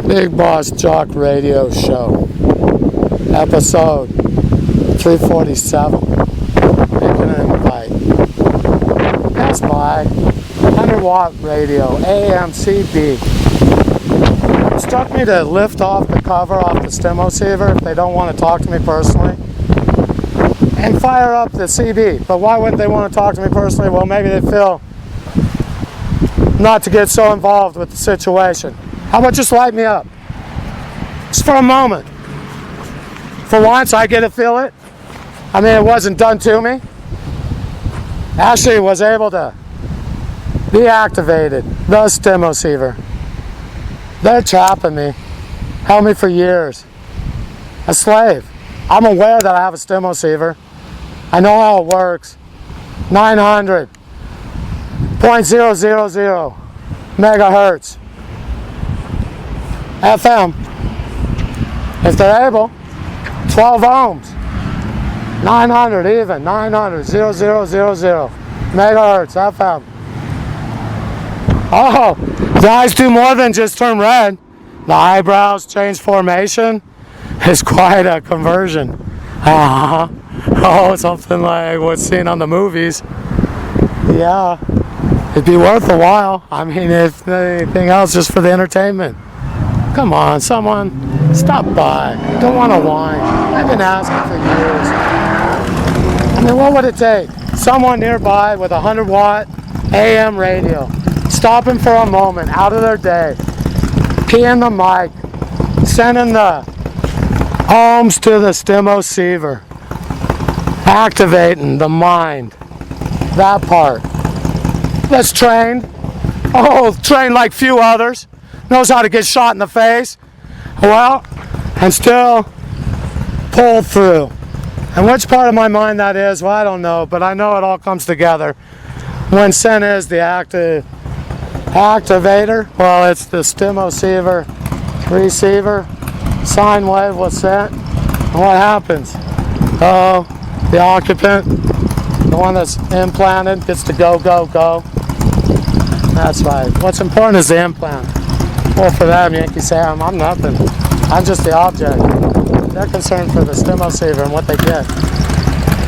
Big Boss Jock Radio Show, episode 347. Making an invite. Pass by 100-watt radio, AMCB. It struck me to lift off the cover off the stem receiver if they don't want to talk to me personally, and fire up the CD. But why wouldn't they want to talk to me personally? Well, maybe they feel not to get so involved with the situation. How about just light me up? Just for a moment. For once, I get to feel it. I mean, it wasn't done to me. Ashley was able to deactivate the stem receiver. They're trapping me. Held me for years. A slave. I'm aware that I have a stem receiver. I know how it works. 900.000 megahertz. FM, if they're able, 12 ohms, 900 even, 900.000 megahertz FM. Oh, the eyes do more than just turn red. The eyebrows change formation. It's quite a conversion. Oh, something like what's seen on the movies. Yeah, it'd be worth a while. I mean, if anything else, just for the entertainment. Come on, someone, stop by. Don't want to whine. I've been asking for years. I mean, what would it take? Someone nearby with a 100-watt AM radio, stopping for a moment out of their day, keying the mic, sending the ohms to the stem receiver, activating the mind. That part. That's trained. Oh, trained like few others. Knows how to get shot in the face, well, and still pull through. And which part of my mind that is, well, I don't know, but I know it all comes together. When SEN is the activator, well, it's the stem receiver, sine wave was sent, and what happens? Oh, the occupant, the one that's implanted, gets to go. That's right. What's important is the implant. Well, for them, Yankee Sam, I'm nothing. I'm just the object. They're concerned for the stem receiver and what they get.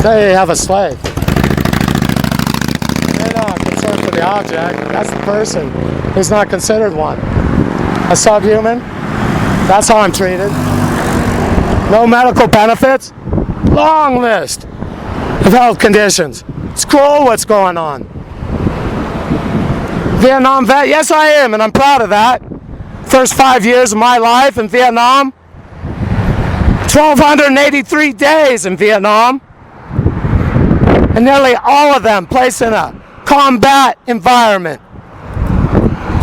They have a slave. They're not concerned for the object. That's the person who's not considered one. A subhuman. That's how I'm treated. No medical benefits. Long list of health conditions. Scroll what's going on. Vietnam vet. Yes, I am, and I'm proud of that. First 5 years of my life in Vietnam, 1,283 days in Vietnam, and nearly all of them placed in a combat environment.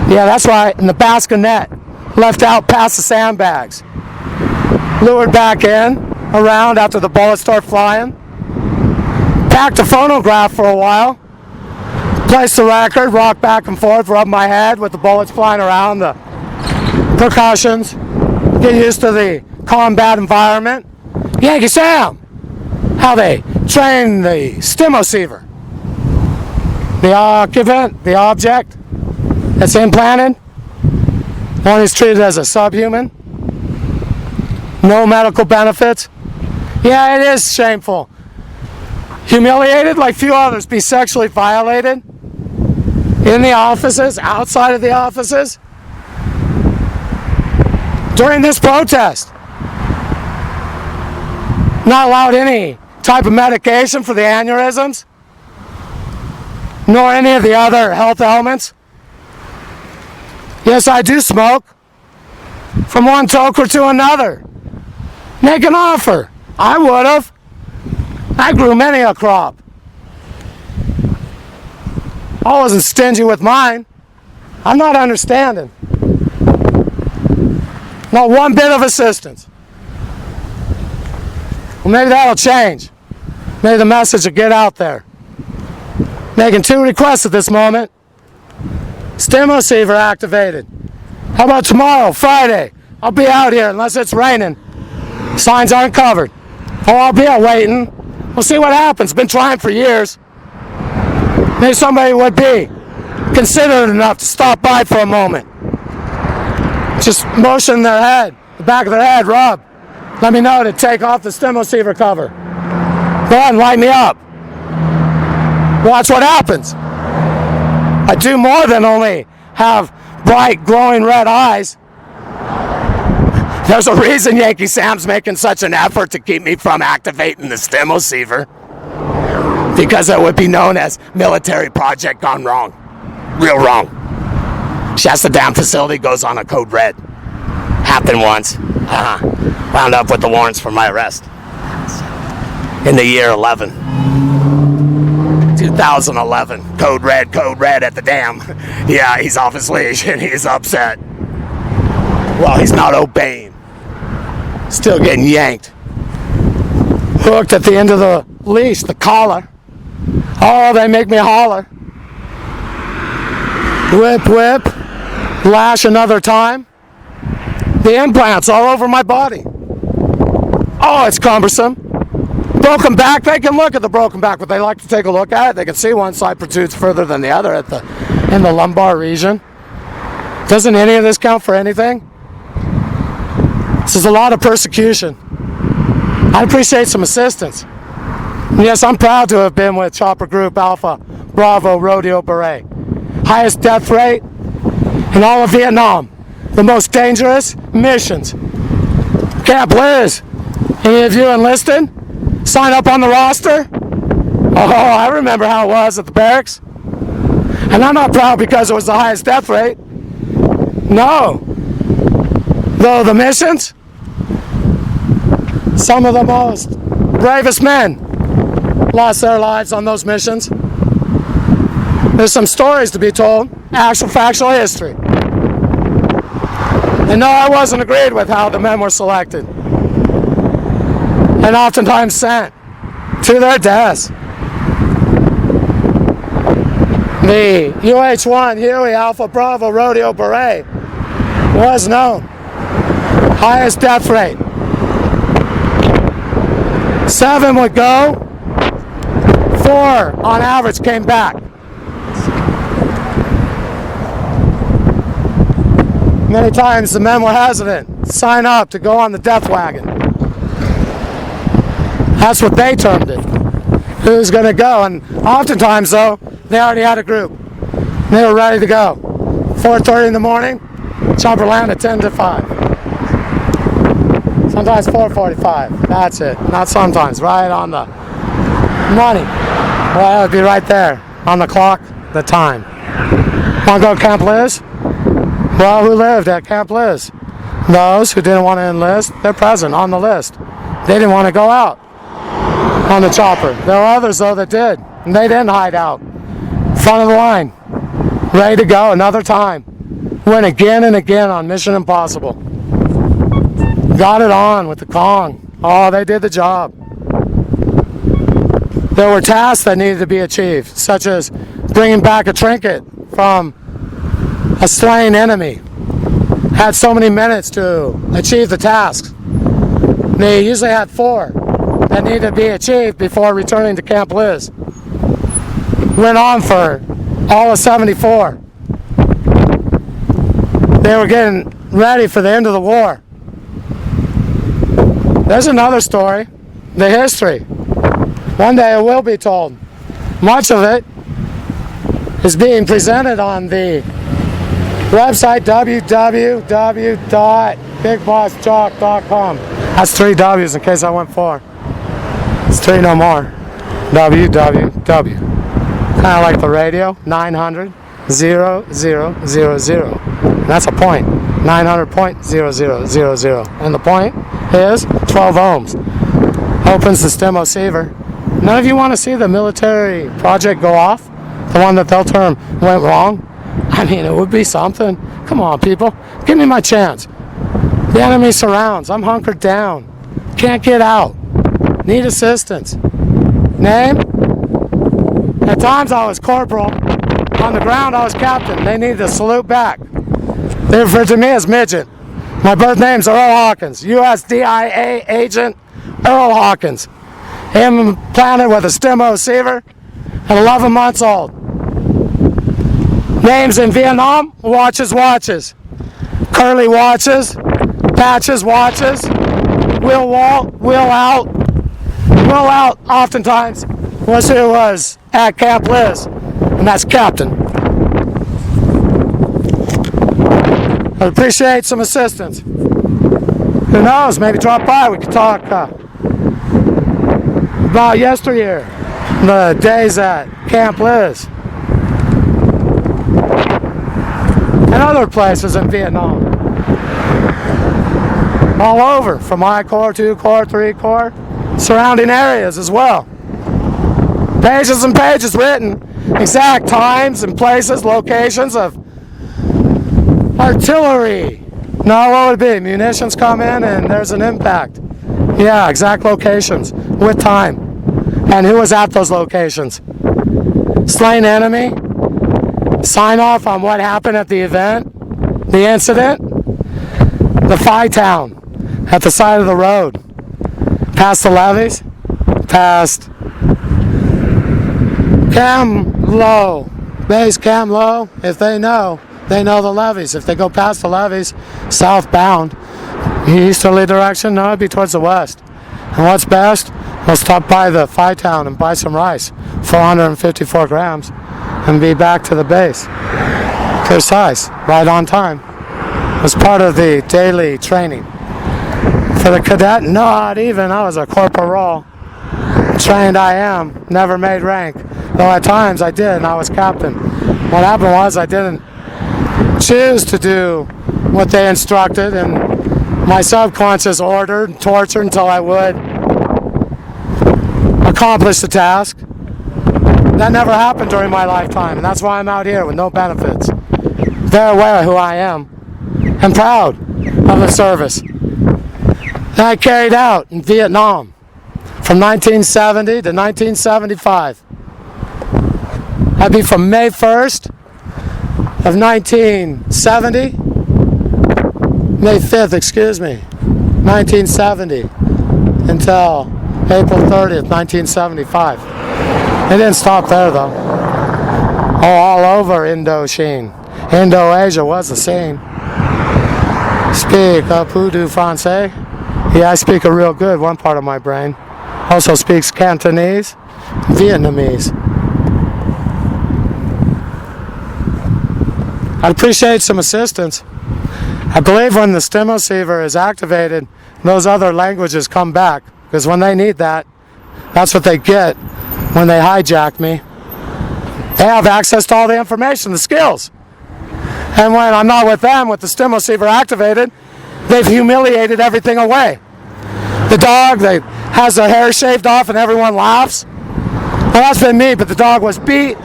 Yeah, that's right, in the bassinet, left out past the sandbags, lured back in, around after the bullets start flying, packed a phonograph for a while, placed the record, rocked back and forth, rubbed my head with the bullets flying around, the percussions, get used to the combat environment. Yankee Sam, how they train the stem receiver. The occupant, the object that's implanted, one is treated as a subhuman. No medical benefits. Yeah, it is shameful. Humiliated like few others, be sexually violated in the offices, outside of the offices. During this protest, not allowed any type of medication for the aneurysms, nor any of the other health elements. Yes, I do smoke. From one toker to another. Make an offer. I would have. I grew many a crop. I wasn't stingy with mine. I'm not understanding. Not one bit of assistance. Well, maybe that'll change. Maybe the message will get out there. Making 2 requests at this moment. Stem receiver activated. How about tomorrow, Friday? I'll be out here unless it's raining. Signs aren't covered. Oh, I'll be out waiting. We'll see what happens. Been trying for years. Maybe somebody would be considerate enough to stop by for a moment. Just motion their head, the back of their head, rub. Let me know to take off the stem receiver cover. Go ahead and light me up. Watch what happens. I do more than only have bright, glowing red eyes. There's a reason Yankee Sam's making such an effort to keep me from activating the stem receiver. Because it would be known as military project gone wrong. Real wrong. Shasta Dam facility goes on a code red. Happened once. Wound up with the warrants for my arrest. In the year 2011. Code red at the dam. Yeah, he's off his leash and he's upset. Well, he's not obeying. Still getting yanked. Hooked at the end of the leash, the collar. Oh, they make me holler. Whip, whip. Lash another time. The implants all over my body. Oh, it's cumbersome. Broken back, they can look at the broken back, but they like to take a look at it. They can see one side protrudes further than the other in the lumbar region. Doesn't any of this count for anything? This is a lot of persecution. I appreciate some assistance. Yes, I'm proud to have been with Chopper Group Alpha Bravo Rodeo Beret. Highest death rate in all of Vietnam. The most dangerous missions. Camp Liz, any of you enlisted? Sign up on the roster? Oh, I remember how it was at the barracks. And I'm not proud because it was the highest death rate. No. Though the missions, some of the most bravest men lost their lives on those missions. There's some stories to be told, actual factual history. And no, I wasn't agreed with how the men were selected. And oftentimes sent to their deaths. The UH-1 Huey Alpha Bravo Rodeo Beret was known. Highest death rate. 7 would go. 4 on average came back. Many times the men were hesitant to sign up to go on the death wagon. That's what they termed it. Who's going to go? And oftentimes, though, they already had a group. They were ready to go. 4:30 in the morning, chopper land at 10 to 5. Sometimes 4:45. That's it. Not sometimes. Right on the money. Well, it would be right there on the clock, the time. Want to go to Camp Liz? Well, who lived at Camp Liz? Those who didn't want to enlist, they're present on the list. They didn't want to go out on the chopper. There were others, though, that did. And they didn't hide out. Front of the line. Ready to go another time. Went again and again on Mission Impossible. Got it on with the Kong. Oh, they did the job. There were tasks that needed to be achieved, such as bringing back a trinket from a slain enemy. Had so many minutes to achieve the tasks. They usually had 4 that needed to be achieved before returning to Camp Liz. Went on for all of 74. They were getting ready for the end of the war. There's another story, the history. One day it will be told. Much of it is being presented on the website www.bigbossjock.com. That's 3 W's in case I went 4. It's 3 no more. www. Kind of like the radio, 900 0000. That's a point. 900.0000. And the point is 12 ohms. Opens the stem receiver. None of you want to see the military project go off? The one that they'll term went wrong? I mean, it would be something. Come on, people. Give me my chance. The enemy surrounds. I'm hunkered down. Can't get out. Need assistance. Name? At times I was corporal. On the ground I was captain. They needed to salute back. They referred to me as midget. My birth name's Earl Hawkins. USDIA agent Earl Hawkins. Implanted with a stem receiver at 11 months old. Names in Vietnam, watches. Curly watches, patches watches, wheel out oftentimes was who was at Camp Liz, and that's Captain. I'd appreciate some assistance. Who knows, maybe drop by, we could talk about yesteryear, the days at Camp Liz, and other places in Vietnam. All over, from I Corps, 2 Corps, 3 Corps, surrounding areas as well. Pages and pages written, exact times and places, locations of artillery. No, what would it be? Munitions come in and there's an impact. Yeah, exact locations with time. And who was at those locations? Slain enemy. Sign off on what happened at the event, the incident. The Phi Town at the side of the road. Past the levees. Past Cam Low. Base Cam Low. If they know the levees. If they go past the levees, southbound, easterly direction, no, it'd be towards the west. And what's best? We'll stop by the Phi Town and buy some rice, 454 grams, and be back to the base. Precise, right on time. It was part of the daily training. For the cadet, not even. I was a corporal. Trained I am, never made rank. Though at times I did, and I was captain. What happened was I didn't choose to do what they instructed, and my subconscious ordered and tortured until I would accomplish the task. That never happened during my lifetime, and that's why I'm out here with no benefits. Very aware of who I am, and proud of the service that I carried out in Vietnam from 1970 to 1975. That'd be from May 1st of 1970, May 5th, 1970, until April 30th, 1975. It didn't stop there though. All over Indochine. Indo-Asia was the scene. Speak peu du français? Yeah, I speak a real good one part of my brain. Also speaks Cantonese, Vietnamese. I'd appreciate some assistance. I believe when the stim receiver is activated, those other languages come back, because when they need that, that's what they get when they hijack me. They have access to all the information, the skills. And when I'm not with them, with the stim receiver activated, they've humiliated everything away. The dog, they has their hair shaved off and everyone laughs. Well, that's been me, but the dog was beat,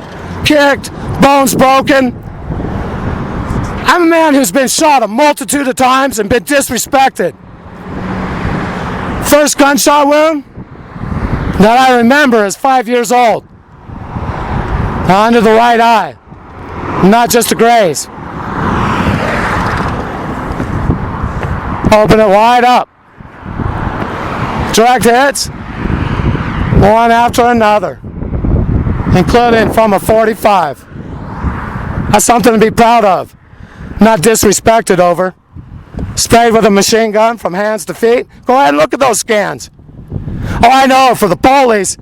kicked, bones broken. I'm a man who's been shot a multitude of times and been disrespected. First gunshot wound that I remember is 5 years old. Under the right eye. Not just a graze. Open it wide up. Direct hits, one after another, including from a 45. That's something to be proud of, not disrespected over. Sprayed with a machine gun from hands to feet. Go ahead and look at those scans. Oh, I know, for the police,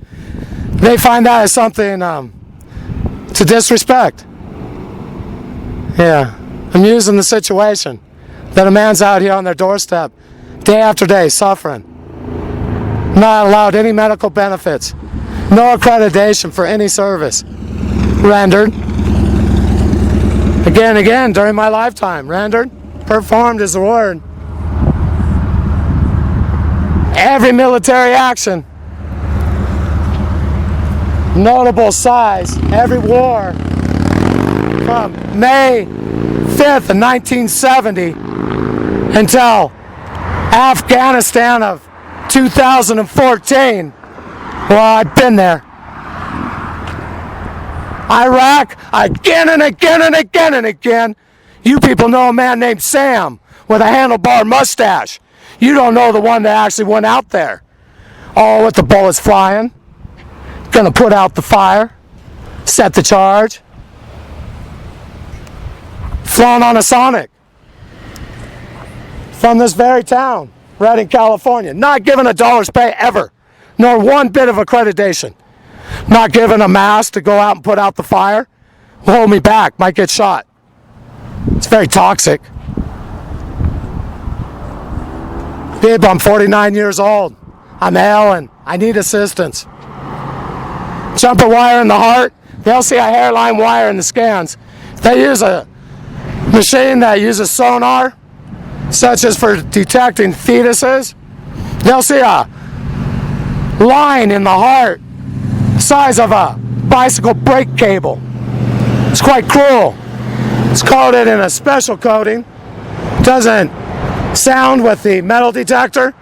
they find that as something to disrespect. Yeah, I'm using the situation that a man's out here on their doorstep, day after day, suffering. Not allowed any medical benefits, no accreditation for any service rendered. Again, during my lifetime, rendered, performed is the word. Every military action, notable size, every war from May 5th of 1970 until Afghanistan of 2014. Well, I've been there. Iraq, again and again and again and again. You people know a man named Sam with a handlebar mustache. You don't know the one that actually went out there. Oh, with the bullets flying. Gonna put out the fire. Set the charge. Flown on a Sonic. from this very town, Redding, California, not given a dollar's pay ever, nor one bit of accreditation. Not given a mask to go out and put out the fire. Will hold me back, might get shot. It's very toxic. Babe, I'm 49 years old. I'm ailing. I need assistance. Jumper wire in the heart. They'll see a hairline wire in the scans. They use a machine that uses sonar, such as for detecting fetuses. They'll see a line in the heart, the size of a bicycle brake cable. It's quite cruel. It's coated in a special coating. Doesn't sound with the metal detector.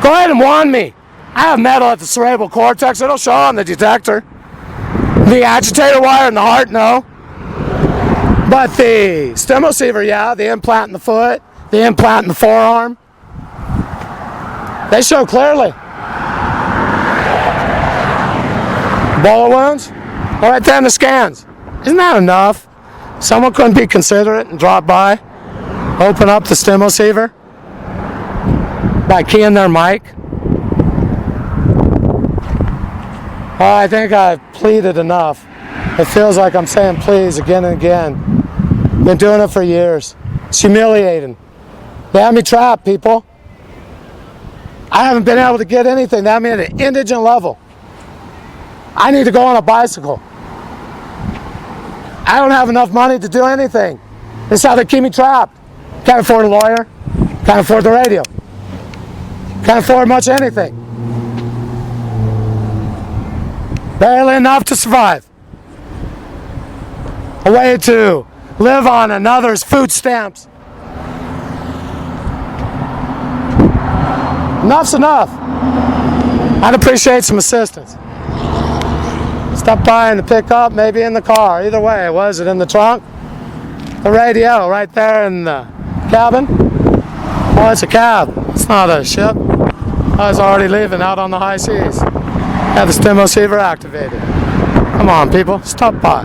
Go ahead and warn me. I have metal at the cerebral cortex. It'll show on the detector. The agitator wire in the heart, no. But the stem receiver, yeah. The implant in the foot, the implant in the forearm. They show clearly. Bullet wounds? All right there in the scans. Isn't that enough? Someone couldn't be considerate and drop by, open up the stem receiver by keying their mic. I think I've pleaded enough. It feels like I'm saying please again and again. Been doing it for years. It's humiliating. They have me trapped, people. I haven't been able to get anything. They have me at an indigent level. I need to go on a bicycle. I don't have enough money to do anything. This is how they keep me trapped. Can't afford a lawyer. Can't afford the radio. Can't afford much anything. Barely enough to survive. A way to live on another's food stamps. Enough's enough. I'd appreciate some assistance. Stop by in the pickup, maybe in the car. Either way, was it in the trunk? The radio right there in the cabin? Oh, it's a cab. It's not a ship. I was already leaving out on the high seas. Had the stem receiver activated. Come on, people. Stop by.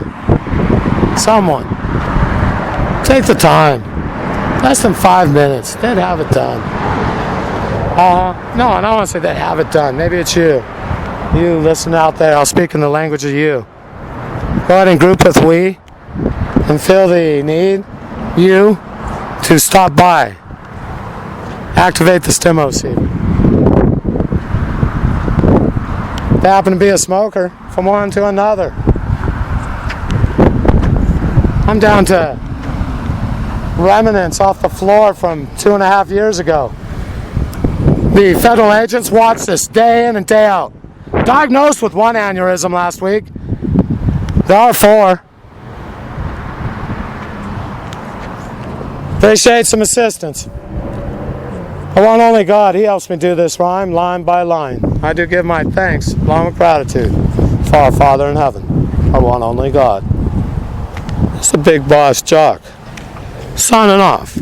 Someone. Take the time. Less than 5 minutes. They'd have it done. No, I don't want to say they have it done. Maybe it's you. You listen out there. I'll speak in the language of you. Go ahead and group with we and feel the need, you, to stop by. Activate the stem receiver. They happen to be a smoker from one to another. I'm down to remnants off the floor from 2.5 years ago. The federal agents watch this day in and day out. Diagnosed with one aneurysm last week. There are 4. Appreciate some assistance. I want only God. He helps me do this rhyme line by line. I do give my thanks, along with gratitude, for our Father in heaven. I want only God. It's the big Boss Jock. Signing off.